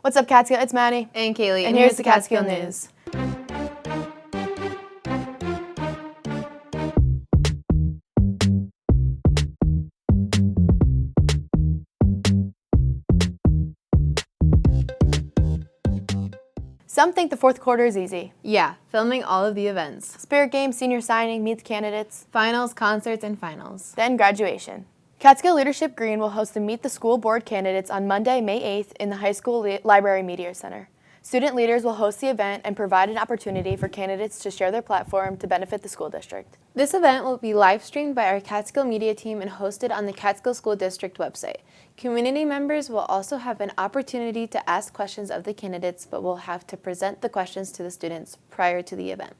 What's up, Catskill? It's Maddie. And Kaylee. And here's the Catskill News. Some think the fourth quarter is easy. Yeah, filming all of the events. Spirit game, senior signing, meet the candidates. Finals, concerts, and finals. Then graduation. Catskill Leadership Green will host the Meet the School Board candidates on Monday, May 8th in the High School Library Media Center. Student leaders will host the event and provide an opportunity for candidates to share their platform to benefit the school district. This event will be live streamed by our Catskill media team and hosted on the Catskill School District website. Community members will also have an opportunity to ask questions of the candidates, but will have to present the questions to the students prior to the event.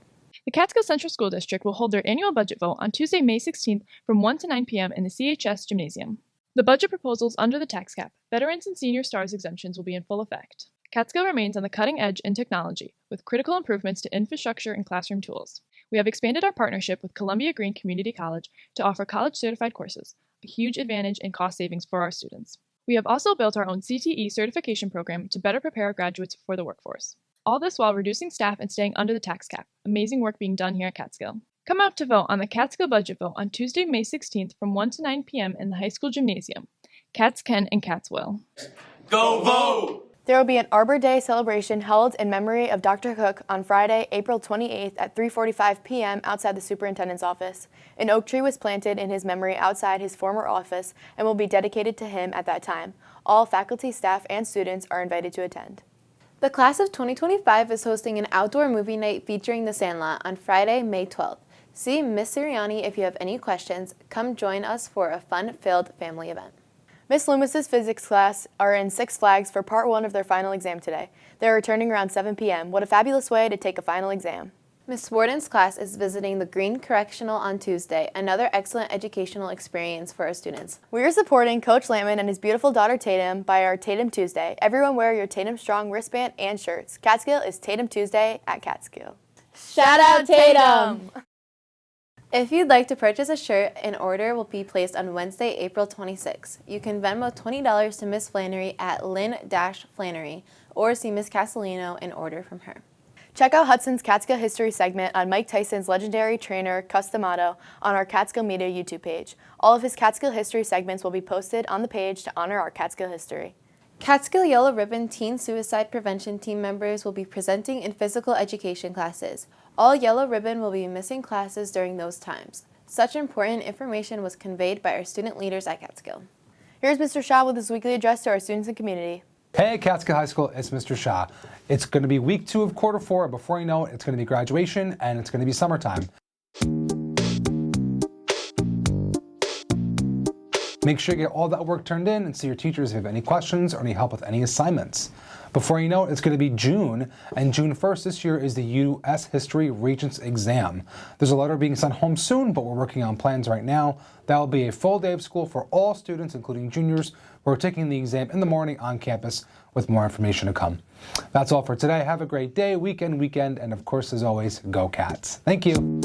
The Catskill Central School District will hold their annual budget vote on Tuesday, May 16th from 1 to 9 p.m. in the CHS Gymnasium. The budget proposals under the tax cap, veterans and senior stars exemptions will be in full effect. Catskill remains on the cutting edge in technology, with critical improvements to infrastructure and classroom tools. We have expanded our partnership with Columbia Green Community College to offer college-certified courses, a huge advantage in cost savings for our students. We have also built our own CTE certification program to better prepare our graduates for the workforce. All this while reducing staff and staying under the tax cap. Amazing work being done here at Catskill. Come out to vote on the Catskill budget vote on Tuesday, May 16th from 1 to 9 p.m. in the high school gymnasium. Cats can and cats will. Go vote! There will be an Arbor Day celebration held in memory of Dr. Cook on Friday, April 28th at 3:45 p.m. outside the superintendent's office. An oak tree was planted in his memory outside his former office and will be dedicated to him at that time. All faculty, staff, and students are invited to attend. The class of 2025 is hosting an outdoor movie night featuring The Sandlot on Friday, May 12th. See Miss Sirianni if you have any questions. Come join us for a fun-filled family event. Miss Loomis's physics class are in Six Flags for part 1 of their final exam today. They're returning around 7 p.m. What a fabulous way to take a final exam. Miss Warden's class is visiting the Green Correctional on Tuesday, another excellent educational experience for our students. We are supporting Coach Lampman and his beautiful daughter Tatum by our Tatum Tuesday. Everyone wear your Tatum Strong wristband and shirts. Catskill is Tatum Tuesday at Catskill. Shout out Tatum! If you'd like to purchase a shirt, an order will be placed on Wednesday, April 26. You can Venmo $20 to Miss Flannery at Lynn-Flannery or see Miss Castellino and order from her. Check out Hudson's Catskill History segment on Mike Tyson's legendary trainer, Customato, on our Catskill Media YouTube page. All of his Catskill History segments will be posted on the page to honor our Catskill history. Catskill Yellow Ribbon Teen Suicide Prevention team members will be presenting in physical education classes. All Yellow Ribbon will be missing classes during those times. Such important information was conveyed by our student leaders at Catskill. Here's Mr. Shah with his weekly address to our students and community. Hey, Catskill High School, it's Mr. Shah. It's going to be week 2 of quarter 4. Before you know it, it's going to be graduation and it's going to be summertime. Make sure you get all that work turned in and see your teachers if you have any questions or need help with any assignments. Before you know it, it's going to be June, and June 1st this year is the U.S. History Regents exam. There's a letter being sent home soon, but we're working on plans right now. That will be a full day of school for all students, including juniors, who are taking the exam in the morning on campus, with more information to come. That's all for today. Have a great day, weekend, and of course, as always, go Cats. Thank you.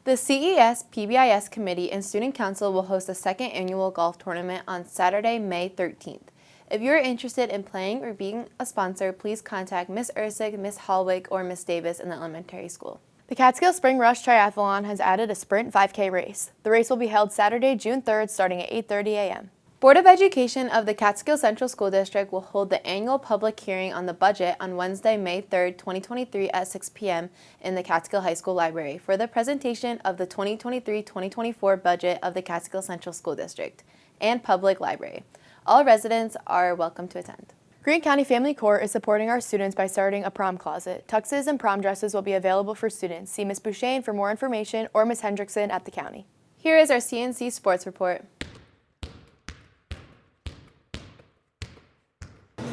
The CES PBIS Committee and Student Council will host a second annual golf tournament on Saturday, May 13th. If you're interested in playing or being a sponsor, please contact Miss Ursig, Miss Hallwick, or Miss Davis in the elementary school. The Catskill Spring Rush Triathlon has added a sprint 5K race. The race will be held Saturday, June 3rd, starting at 8:30 a.m. Board of Education of the Catskill Central School District will hold the annual public hearing on the budget on Wednesday, May 3rd, 2023 at 6 p.m. in the Catskill High School Library for the presentation of the 2023-2024 budget of the Catskill Central School District and Public Library. All residents are welcome to attend. Greene County Family Court is supporting our students by starting a prom closet. Tuxes and prom dresses will be available for students. See Ms. Bouchane for more information or Ms. Hendrickson at the county. Here is our CNC Sports report.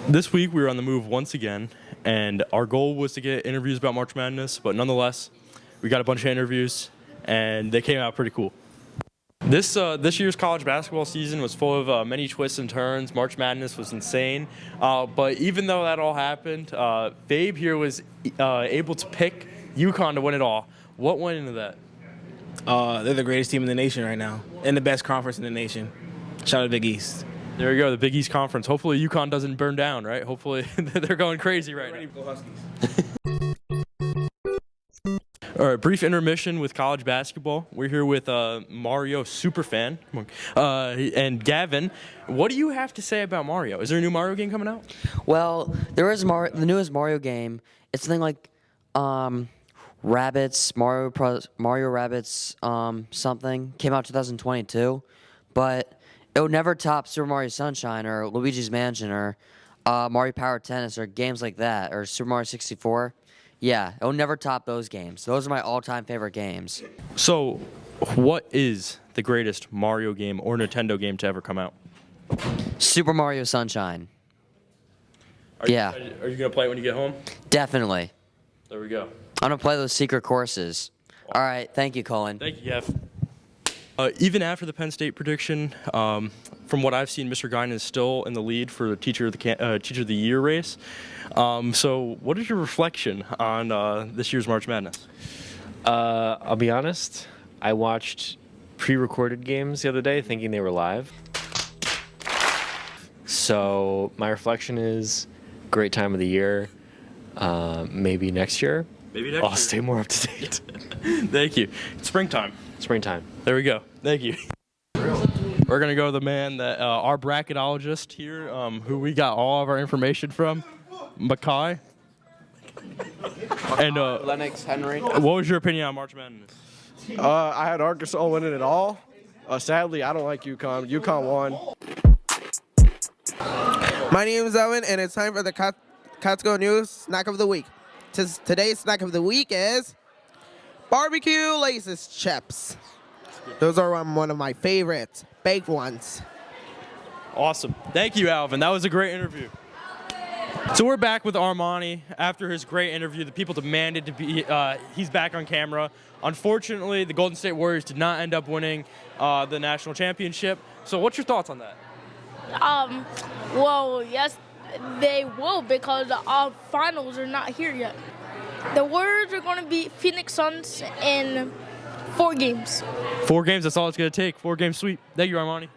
This week we were on the move once again, and our goal was to get interviews about March Madness, but nonetheless, we got a bunch of interviews, and they came out pretty cool. This year's college basketball season was full of many twists and turns. March Madness was insane, but even though that all happened, Fabe here was able to pick UConn to win it all. What went into that? They're the greatest team in the nation right now, and the best conference in the nation. Shout out to Big East. There you go, the Big East Conference. Hopefully UConn doesn't burn down, right? Hopefully they're going crazy right now. Go Huskies. All right, brief intermission with college basketball. We're here with Mario superfan and Gavin. What do you have to say about Mario? Is there a new Mario game coming out? Well, there is the newest Mario game. It's something like Rabbids, Mario Rabbids something. Came out 2022, but it would never top Super Mario Sunshine or Luigi's Mansion or Mario Power Tennis or games like that or Super Mario 64. Yeah, it will never top those games. Those are my all-time favorite games. So, what is the greatest Mario game or Nintendo game to ever come out? Super Mario Sunshine. Are you going to play it when you get home? Definitely. There we go. I'm going to play those secret courses. All right, thank you, Colin. Thank you, Jeff. Even after the Penn State prediction, from what I've seen, Mr. Guinan is still in the lead for the Teacher of the Year race. So what is your reflection on this year's March Madness? I'll be honest, I watched pre-recorded games the other day thinking they were live. So my reflection is great time of the year. Maybe next year. Maybe next I'll year. stay more up to date. Thank you. It's springtime. Springtime. There we go. Thank you. We're going to go to the man that our bracketologist here, who we got all of our information from, Mackay. And Lennox Henry. what was your opinion on March Madness? I had Arkansas winning it all. Sadly, I don't like UConn. UConn won. My name is Owen, and it's time for the Catskill News Snack of the Week. Today's snack of the week is barbecue laces chips. Those are one of my favorites, baked ones. Awesome. Thank you, Alvin. That was a great interview. So we're back with Armani after his great interview. The people demanded to be, he's back on camera. Unfortunately, the Golden State Warriors did not end up winning the national championship. So what's your thoughts on that? Well, yes, they will because our finals are not here yet. The Warriors are going to beat Phoenix Suns in 4 games. 4 games, that's all it's going to take. 4-game sweep. Thank you, Armani.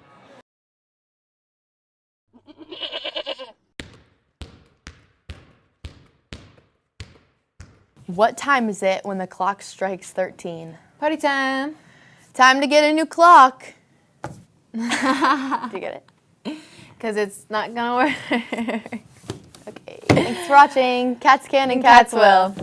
What time is it when the clock strikes 13? Party time. Time to get a new clock. Do you get it? Because it's not going to work. Okay. Thanks for watching Catskill and Catsville.